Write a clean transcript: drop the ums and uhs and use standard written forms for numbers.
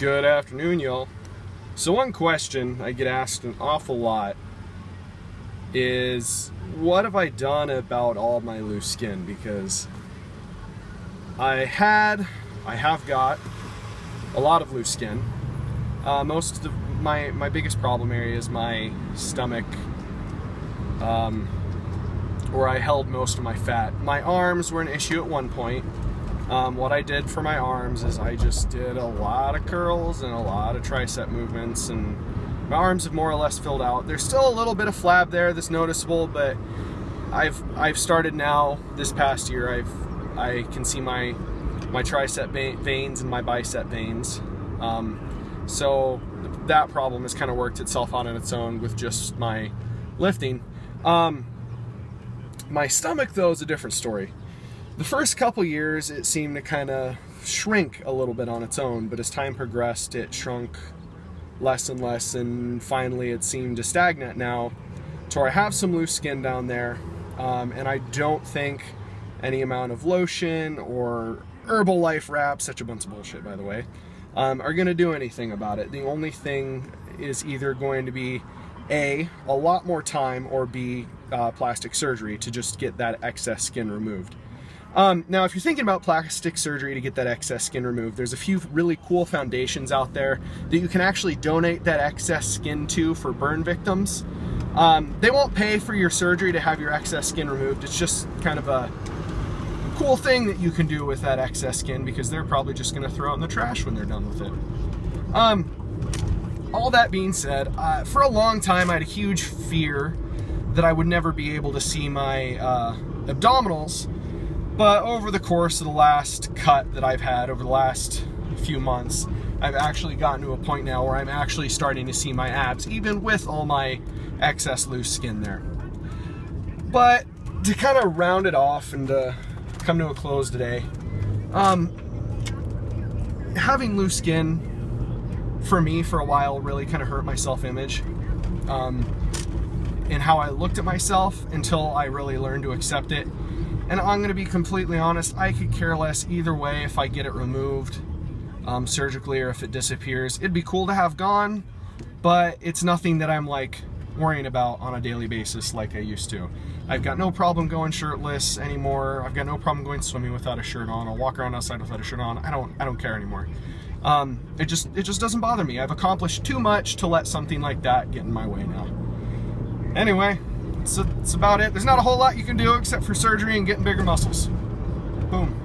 Good afternoon, y'all. So one question I get asked an awful lot is, what have I done about all my loose skin? Because I have got a lot of loose skin. Most of my biggest problem area is my stomach, where I held most of my fat. My arms were an issue at one point. What I did for my arms is I just did a lot of curls and a lot of tricep movements, and my arms have more or less filled out. There's still a little bit of flab there that's noticeable, but I've started now this past year. I can see my tricep veins and my bicep veins. So that problem has kind of worked itself out on its own with just my lifting. My stomach, though, is a different story. The first couple years, it seemed to kind of shrink a little bit on its own, but as time progressed, it shrunk less and less, and finally it seemed to stagnate now, to where I have some loose skin down there, and I don't think any amount of lotion or Herbalife wraps, such a bunch of bullshit, by the way, are going to do anything about it. The only thing is either going to be A, a lot more time, or B, plastic surgery to just get that excess skin removed. Now, if you're thinking about plastic surgery to get that excess skin removed, there's a few really cool foundations out there that you can actually donate that excess skin to for burn victims. They won't pay for your surgery to have your excess skin removed. It's just kind of a cool thing that you can do with that excess skin, because they're probably just going to throw it in the trash when they're done with it. All that being said, for a long time I had a huge fear that I would never be able to see my abdominals. But over the course of the last cut that I've had over the last few months, I've actually gotten to a point now where I'm actually starting to see my abs, even with all my excess loose skin there. But to kind of round it off and to come to a close today, having loose skin for me for a while really kind of hurt my self-image, and how I looked at myself, until I really learned to accept it. And I'm going to be completely honest, I could care less either way if I get it removed surgically or if it disappears. It'd be cool to have gone, but it's nothing that I'm like worrying about on a daily basis like I used to. I've got no problem going shirtless anymore. I've got no problem going swimming without a shirt on. I'll walk around outside without a shirt on. I don't care anymore. It just doesn't bother me. I've accomplished too much to let something like that get in my way now. Anyway, that's about it. There's not a whole lot you can do except for surgery and getting bigger muscles. Boom.